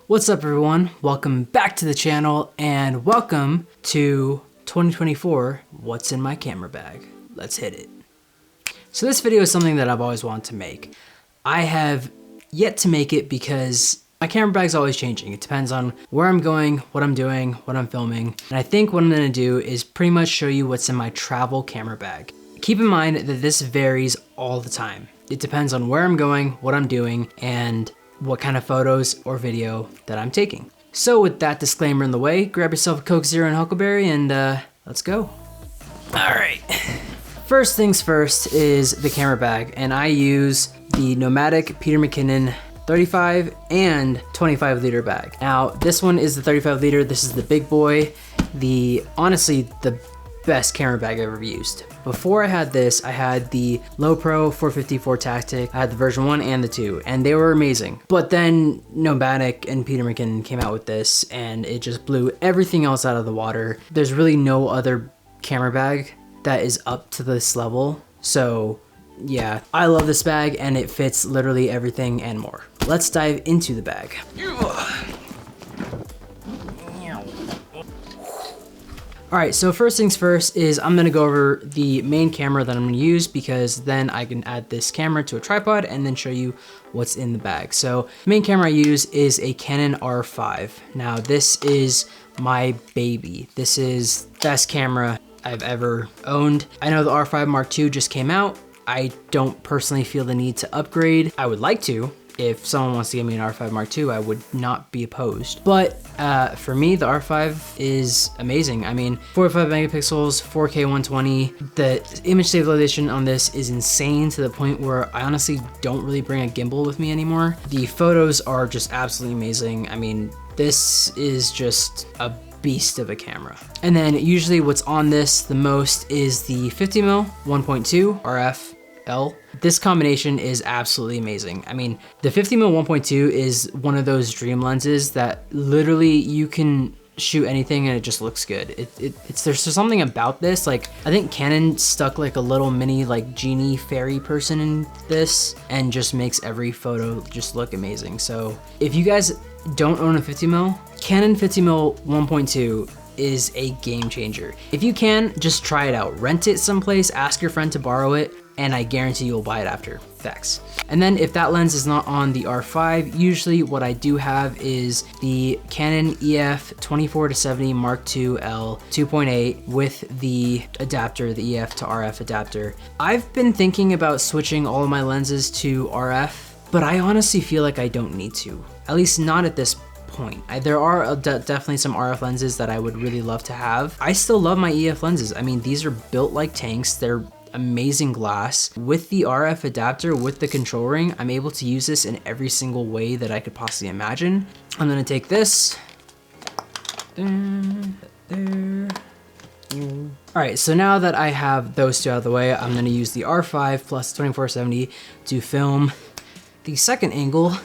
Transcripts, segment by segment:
What's up everyone? Welcome back to the channel and welcome to 2024 What's in my camera bag. Let's hit it. So this video is something that I've always wanted to make. I have yet to make it because my camera bag's always changing. It depends on where I'm going, what I'm doing, what I'm filming. And I think what I'm gonna do is pretty much show you what's in my travel camera bag. Keep in mind that this varies all the time. It depends on where I'm going, what I'm doing, and what kind of photos or video that I'm taking. So with that disclaimer in the way, grab yourself a Coke Zero and Huckleberry and let's go. All right. First things first is the camera bag, and I use the Nomadic Peter McKinnon 35 and 25 liter bag. Now this one is the 35 liter. This is the big boy. Honestly, the best camera bag I've ever used. Before I had this, I had the Low Pro 454 Tactic. I had the version 1 and the 2, and they were amazing. But then Nomadic and Peter McKinnon came out with this, and it just blew everything else out of the water. There's really no other camera bag that is up to this level. So yeah, I love this bag, and it fits literally everything and more. Let's dive into the bag. All right, so first things first is I'm gonna go over the main camera that I'm gonna use, because then I can add this camera to a tripod and then show you what's in the bag. So the main camera I use is a Canon R5. Now this is my baby. This is the best camera I've ever owned. I know the R5 Mark II just came out. I don't personally feel the need to upgrade. I would like to. If someone wants to give me an R5 Mark II, I would not be opposed. But for me, the R5 is amazing. I mean, 45 megapixels, 4K 120. The image stabilization on this is insane, to the point where I honestly don't really bring a gimbal with me anymore. The photos are just absolutely amazing. I mean, this is just a beast of a camera. And then usually what's on this the most is the 50mm 1.2 RF L. This combination is absolutely amazing. I mean, the 50mm 1.2 is one of those dream lenses that literally you can shoot anything and it just looks good. There's something about this, like I think Canon stuck like a little mini like genie fairy person in this and just makes every photo just look amazing. So if you guys don't own a 50mm, Canon 50mm 1.2 is a game changer. If you can, just try it out. Rent it someplace, ask your friend to borrow it, and I guarantee you'll buy it after. Facts. And then if that lens is not on the R5, usually what I do have is the Canon EF 24-70 Mark II L 2.8 with the adapter, the EF to RF adapter. I've been thinking about switching all of my lenses to RF, but I honestly feel like I don't need to, at least not at this point. There are definitely some RF lenses that I would really love to have. I still love my EF lenses. I mean, these are built like tanks. They're amazing glass. With the RF adapter, with the control ring, I'm able to use this in every single way that I could possibly imagine. I'm gonna take this. There. All right, so now that I have those two out of the way, I'm gonna use the R5 plus 24-70 to film the second angle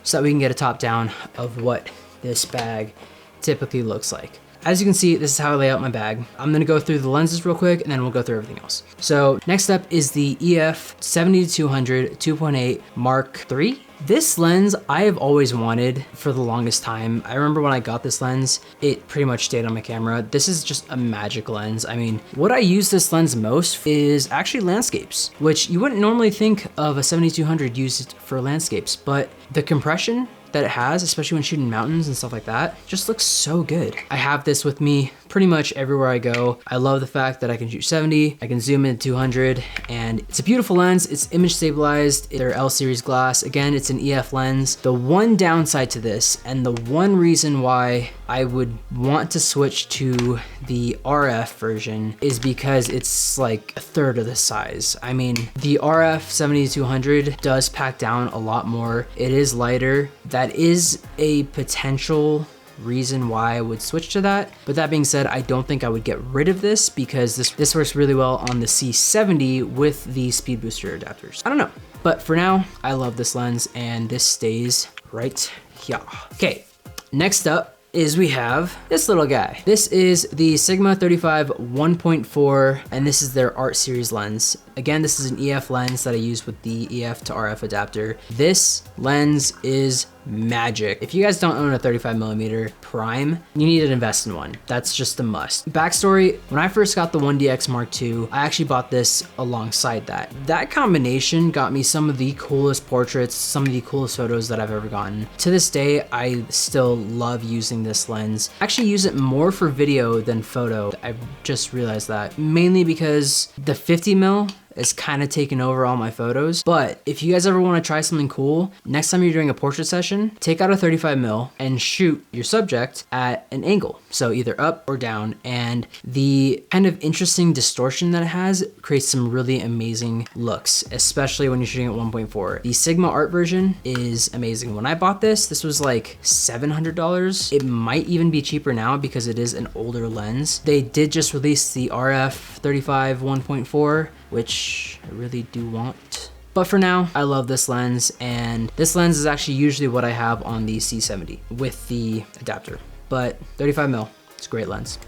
so that we can get a top down of what this bag typically looks like. As you can see, this is how I lay out my bag. I'm gonna go through the lenses real quick and then we'll go through everything else. So next up is the EF 70-200 2.8 Mark III. This lens I have always wanted for the longest time. I remember when I got this lens, it pretty much stayed on my camera. This is just a magic lens. I mean, what I use this lens most is actually landscapes, which you wouldn't normally think of a 70-200 used for landscapes, but the compression that it has, especially when shooting mountains and stuff like that, just looks so good. I have this with me pretty much everywhere I go. I love the fact that I can shoot 70, I can zoom in 200, and it's a beautiful lens. It's image stabilized. They're L series glass. Again, it's an EF lens. The one downside to this, and the one reason why I would want to switch to the RF version, is because it's like a third of the size. I mean, the RF 70-200 does pack down a lot more. It is lighter. That is a potential reason why I would switch to that. But that being said, I don't think I would get rid of this, because this works really well on the C70 with the speed booster adapters. I don't know, but for now, I love this lens and this stays right here. Okay, next up is we have this little guy. This is the Sigma 35 1.4, and this is their Art Series lens. Again, this is an EF lens that I use with the EF to RF adapter. This lens is magic. If you guys don't own a 35mm prime, you need to invest in one. That's just a must. Backstory, when I first got the 1DX Mark II, I actually bought this alongside that. That combination got me some of the coolest portraits, some of the coolest photos that I've ever gotten. To this day, I still love using this lens. I actually use it more for video than photo. I've just realized that, mainly because the 50mm is kind of taken over all my photos. But if you guys ever want to try something cool, next time you're doing a portrait session, take out a 35mm and shoot your subject at an angle. So either up or down. And the kind of interesting distortion that it has creates some really amazing looks, especially when you're shooting at 1.4. The Sigma Art version is amazing. When I bought this was like $700. It might even be cheaper now because it is an older lens. They did just release the RF 35 1.4, which I really do want. But for now, I love this lens, and this lens is actually usually what I have on the C70 with the adapter. But 35mm, it's a great lens.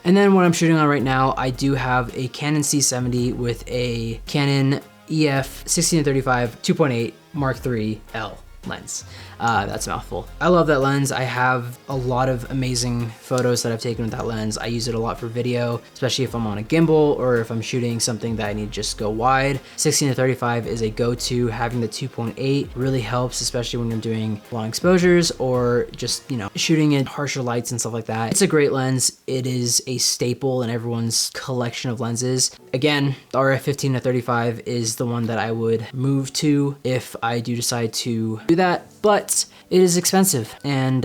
And then what I'm shooting on right now, I do have a Canon C70 with a Canon EF 16-35 2.8 Mark III L lens. That's a mouthful. I love that lens. I have a lot of amazing photos that I've taken with that lens. I use it a lot for video, especially if I'm on a gimbal or if I'm shooting something that I need to just go wide. 16-35 is a go-to. Having the 2.8 really helps, especially when you're doing long exposures or just, you know, shooting in harsher lights and stuff like that. It's a great lens. It is a staple in everyone's collection of lenses. Again, the RF 15-35 is the one that I would move to if I do decide to do that, but it is expensive and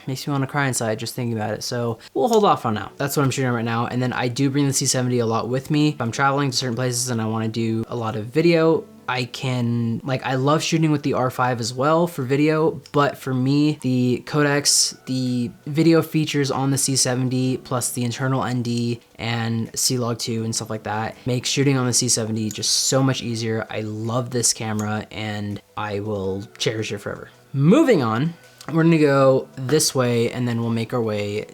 makes me want to cry inside just thinking about it. So we'll hold off on now. That's what I'm shooting right now. And then I do bring the C70 a lot with me. If I'm traveling to certain places and I want to do a lot of video, I can, like, I love shooting with the R5 as well for video, but for me, the codecs, the video features on the C70 plus the internal ND and C-Log 2 and stuff like that makes shooting on the C70 just so much easier. I love this camera and I will cherish it forever. Moving on, we're gonna go this way and then we'll make our way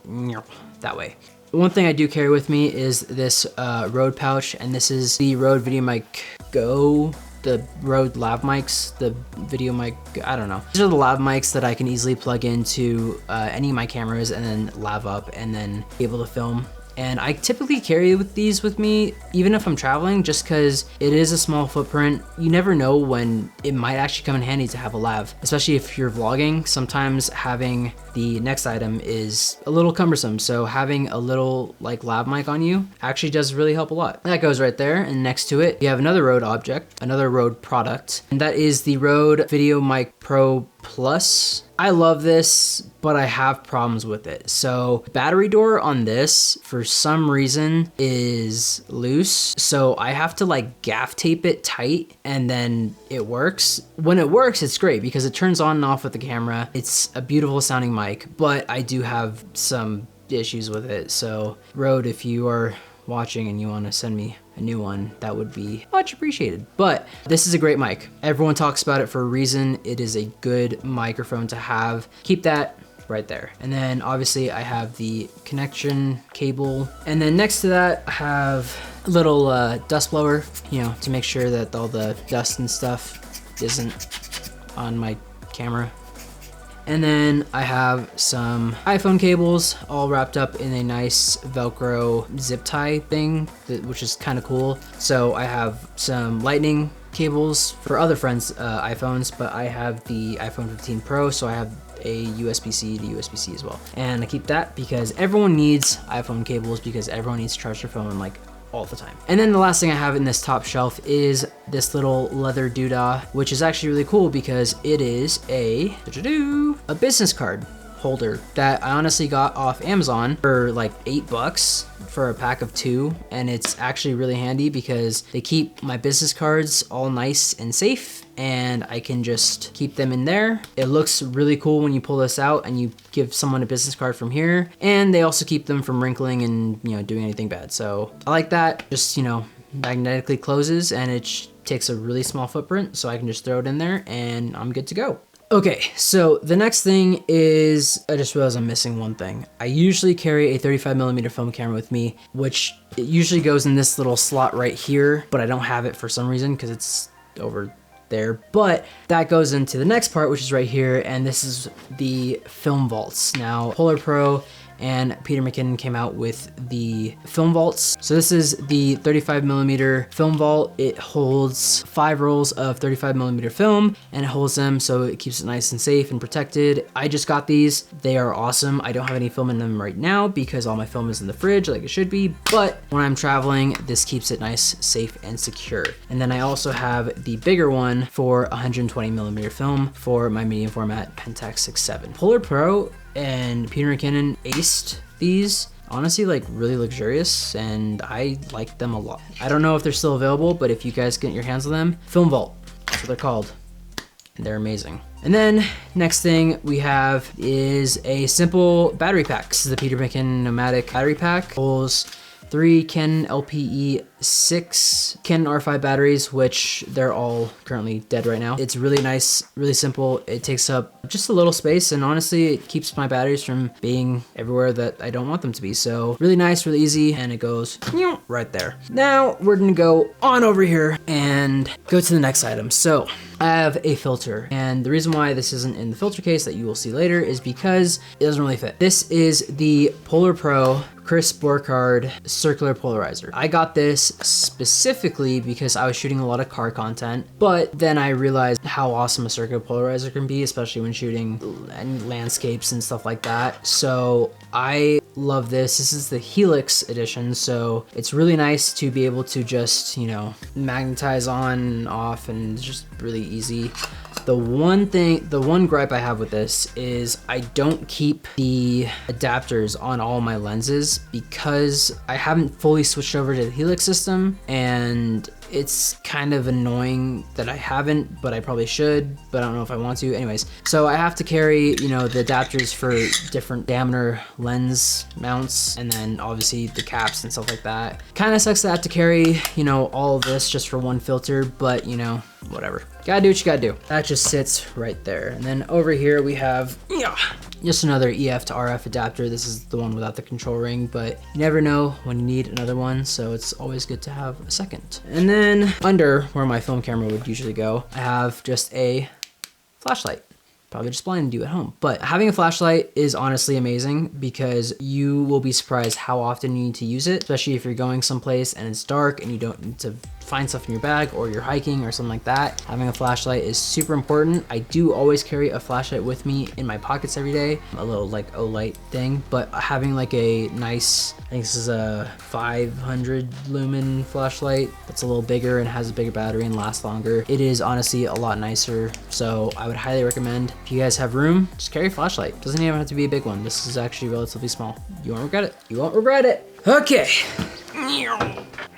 that way. One thing I do carry with me is this Rode pouch, and this is the Rode VideoMic Go, the Rode lav mics, the video mic, I don't know. These are the lav mics that I can easily plug into any of my cameras and then lav up and then be able to film. And I typically carry these with me even if I'm traveling, just because it is a small footprint. You never know when it might actually come in handy to have a lav, especially if you're vlogging. Sometimes having the next item is a little cumbersome, so having a little like lav mic on you actually does really help a lot. That goes right there, and next to it, you have another Rode object, another Rode product, and that is the Rode VideoMic Pro Plus. I love this, but I have problems with it. So battery door on this, for some reason, is loose. So I have to like gaff tape it tight and then it works. When it works, it's great because it turns on and off with the camera. It's a beautiful sounding mic, but I do have some issues with it. So Rode, if you are watching and you want to send me a new one, that would be much appreciated. But this is a great mic. Everyone talks about it for a reason. It is a good microphone to have. Keep that right there. And then obviously I have the connection cable. And then next to that, I have a little dust blower, you know, to make sure that all the dust and stuff isn't on my camera. And then I have some iPhone cables all wrapped up in a nice Velcro zip tie thing, which is kind of cool. So I have some lightning cables for other friends' iPhones, but I have the iPhone 15 Pro, so I have a USB-C to USB-C as well. And I keep that because everyone needs iPhone cables because everyone needs to charge their phone like all the time. And then the last thing I have in this top shelf is this little leather doodah, which is actually really cool because it is a business card holder that I honestly got off Amazon for like $8 for a pack of 2, and it's actually really handy because they keep my business cards all nice and safe, and I can just keep them in there. It looks really cool when you pull this out and you give someone a business card from here, and they also keep them from wrinkling and, you know, doing anything bad. So I like that. Just, you know, magnetically closes and it takes a really small footprint, so I can just throw it in there and I'm good to go. Okay, so the next thing is, I just realized I'm missing one thing. I usually carry a 35mm film camera with me, which it usually goes in this little slot right here, but I don't have it for some reason because it's over there, but that goes into the next part, which is right here, and this is the film vaults. Now, Polar Pro and Peter McKinnon came out with the film vaults. So this is the 35mm film vault. It holds 5 rolls of 35mm film, and it holds them so it keeps it nice and safe and protected. I just got these. They are awesome. I don't have any film in them right now because all my film is in the fridge like it should be, but when I'm traveling, this keeps it nice, safe, and secure. And then I also have the bigger one for 120mm film for my medium format Pentax 6.7. Polar Pro and Peter McKinnon aced these. Honestly, like really luxurious, and I like them a lot. I don't know if they're still available, but if you guys get your hands on them, Film Vault, that's what they're called. And they're amazing. And then next thing we have is a simple battery pack. This is the Peter McKinnon Nomadic battery pack. Holds 3 Canon LPE6 Canon R5 batteries, which they're all currently dead right now. It's really nice, really simple. It takes up just a little space, and honestly, it keeps my batteries from being everywhere that I don't want them to be. So really nice, really easy, and it goes right there. Now we're gonna go on over here and go to the next item. So I have a filter, and the reason why this isn't in the filter case that you will see later is because it doesn't really fit. This is the Polar Pro Chris Borcard circular polarizer. I got this specifically because I was shooting a lot of car content, but then I realized how awesome a circular polarizer can be, especially when shooting landscapes and stuff like that. So I love this. This is the Helix edition, so it's really nice to be able to just, you know, magnetize on and off, and it's just really easy. The one gripe I have with this is I don't keep the adapters on all my lenses because I haven't fully switched over to the Helix system, and it's kind of annoying that I haven't, but I probably should, but I don't know if I want to. Anyways, so I have to carry, you know, the adapters for different diameter lens mounts, and then obviously the caps and stuff like that. Kind of sucks that I have to carry, you know, all of this just for one filter, but you know, whatever. Gotta do what you gotta do. That just sits right there. And then over here we have just another EF to RF adapter. This is the one without the control ring, but you never know when you need another one, so it's always good to have a second. And then under where my film camera would usually go, I have just a flashlight. Probably just blind you at home. But having a flashlight is honestly amazing because you will be surprised how often you need to use it, especially if you're going someplace and it's dark and you don't need to find stuff in your bag, or you're hiking or something like that. Having a flashlight is super important. I do always carry a flashlight with me in my pockets every day, a little like O-light thing, but having like a nice, I think this is a 500 lumen flashlight that's a little bigger and has a bigger battery and lasts longer. It is honestly a lot nicer, so I would highly recommend. If you guys have room, just carry a flashlight. Doesn't even have to be a big one. This is actually relatively small. You won't regret it. You won't regret it. Okay.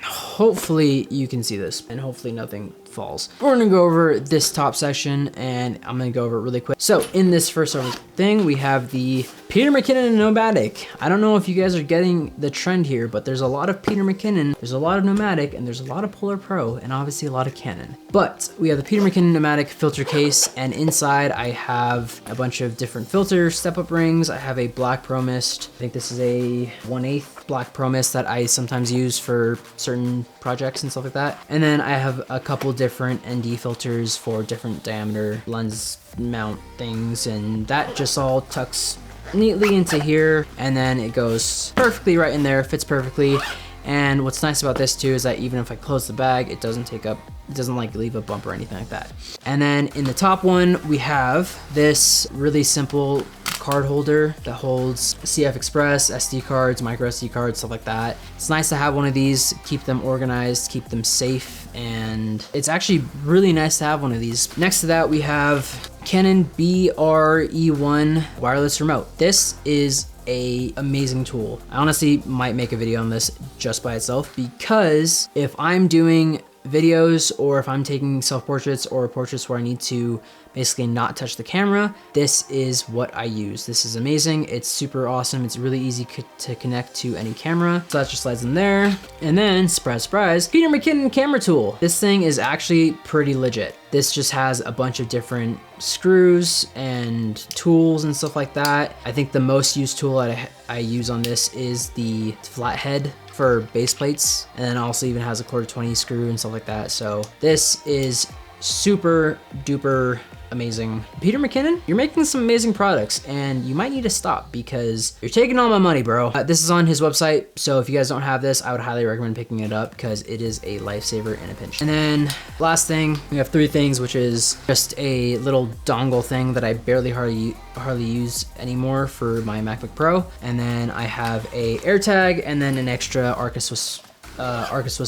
Hopefully you can see this, and hopefully nothing falls. We're gonna go over this top section, and I'm gonna go over it really quick. So in this first thing, we have the Peter McKinnon Nomadic. I don't know if you guys are getting the trend here, but there's a lot of Peter McKinnon, there's a lot of Nomadic, and there's a lot of Polar Pro, and obviously a lot of Canon. But we have the Peter McKinnon Nomadic filter case, and inside I have a bunch of different filter step-up rings. I have a black Pro Mist. I think this is a 1/8 black Pro Mist that I sometimes use for certain projects and stuff like that. And then I have a couple different ND filters for different diameter lens mount things, and that just all tucks neatly into here, and then it goes perfectly right in there, fits perfectly. And what's nice about this too is that even if I close the bag, it doesn't take up, it doesn't like leave a bump or anything like that. And then in the top one, we have this really simple card holder that holds CF Express, SD cards, micro SD cards, stuff like that. It's nice to have one of these, keep them organized, keep them safe, and it's actually really nice to have one of these. Next to that, we have Canon BRE1 wireless remote. This is a amazing tool. I honestly might make a video on this just by itself, because if I'm doing videos or if I'm taking self-portraits or portraits where I need to basically not touch the camera, this is what I use. This is amazing. It's super awesome. It's really easy to connect to any camera. So that just slides in there. And then, surprise, surprise, Peter McKinnon camera tool. This thing is actually pretty legit. This just has a bunch of different screws and tools and stuff like that. I think the most used tool that I use on this is the flathead for base plates, and then also even has a 1/4-20 screw and stuff like that. So this is super duper amazing. Peter McKinnon, you're making some amazing products and you might need to stop because you're taking all my money, bro. This is on his website, so if you guys don't have this, I would highly recommend picking it up because it is a lifesaver in a pinch. And then last thing, we have 3 things, which is just a little dongle thing that I barely hardly use anymore for my MacBook Pro. And then I have a AirTag and then an extra Arca Swiss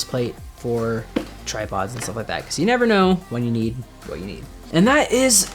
plate for tripods and stuff like that, because you never know when you need what you need. And that is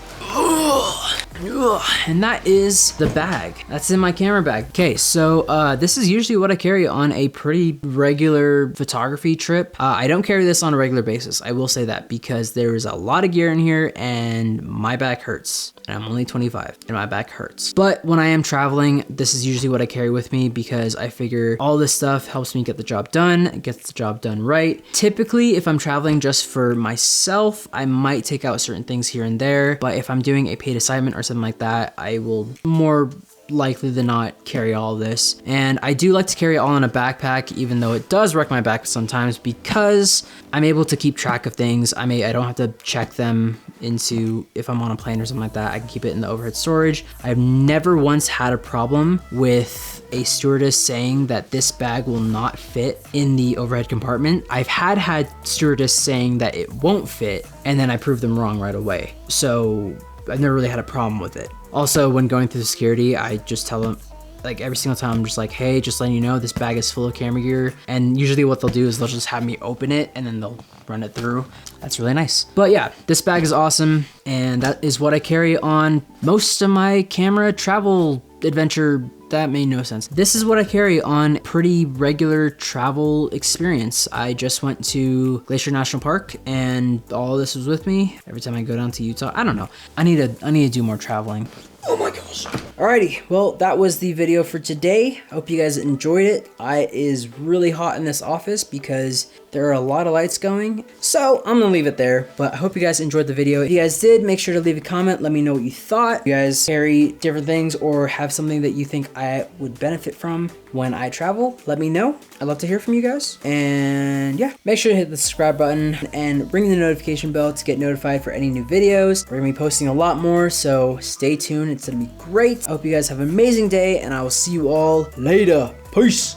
the bag. That's in my camera bag. Okay, so this is usually what I carry on a pretty regular photography trip. I don't carry this on a regular basis, I will say that, because there is a lot of gear in here and my back hurts. And I'm only 25 and my back hurts. But when I am traveling, this is usually what I carry with me because I figure all this stuff helps me get the job done, gets the job done right. Typically, if I'm traveling just for myself, I might take out certain things here and there. But if I'm doing a paid assignment or something like that, I will more likely than not carry all this. And I do like to carry it all in a backpack, even though it does wreck my back sometimes, because I'm able to keep track of things. I don't have to check them into, if I'm on a plane or something like that, I can keep it in the overhead storage. I've never once had a problem with a stewardess saying that this bag will not fit in the overhead compartment. I've had stewardess saying that it won't fit, and then I proved them wrong right away. So I've never really had a problem with it. Also, when going through the security, I just tell them, like every single time, I'm just like, hey, just letting you know, this bag is full of camera gear. And usually what they'll do is they'll just have me open it and then they'll run it through. That's really nice. But yeah, this bag is awesome. And that is what I carry on most of my camera travel adventure. That made no sense. This is what I carry on pretty regular travel experience. I just went to Glacier National Park and all this was with me. Every time I go down to Utah, I don't know. I need to do more traveling. Oh my gosh. Alrighty, well, that was the video for today. I hope you guys enjoyed it. It is really hot in this office because there are a lot of lights going. So I'm gonna leave it there, but I hope you guys enjoyed the video. If you guys did, make sure to leave a comment. Let me know what you thought. If you guys carry different things or have something that you think I would benefit from when I travel, let me know. I'd love to hear from you guys. And yeah, make sure to hit the subscribe button and ring the notification bell to get notified for any new videos. We're gonna be posting a lot more, so stay tuned. It's gonna be great. I hope you guys have an amazing day, and I will see you all later. Peace.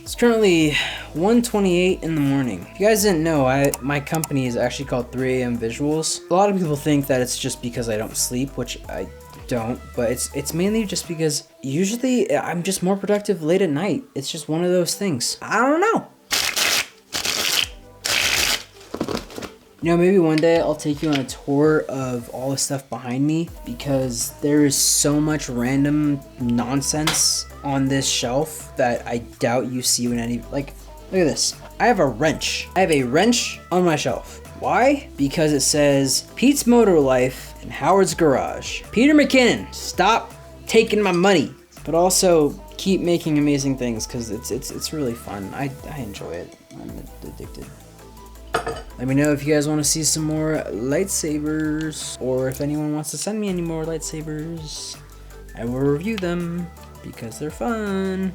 It's currently 1:28 in the morning. If you guys didn't know, my company is actually called 3 AM Visuals. A lot of people think that it's just because I don't sleep, which I don't, but it's mainly just because usually I'm just more productive late at night. It's just one of those things. I don't know. You know, maybe one day I'll take you on a tour of all the stuff behind me, because there is so much random nonsense on this shelf that I doubt you see when like, look at this. I have a wrench. I have a wrench on my shelf. Why? Because it says Pete's Motor Life in Howard's Garage. Peter McKinnon, stop taking my money, but also keep making amazing things, because it's really fun. I enjoy it. I'm addicted. Let me know if you guys want to see some more lightsabers, or if anyone wants to send me any more lightsabers. I will review them because they're fun.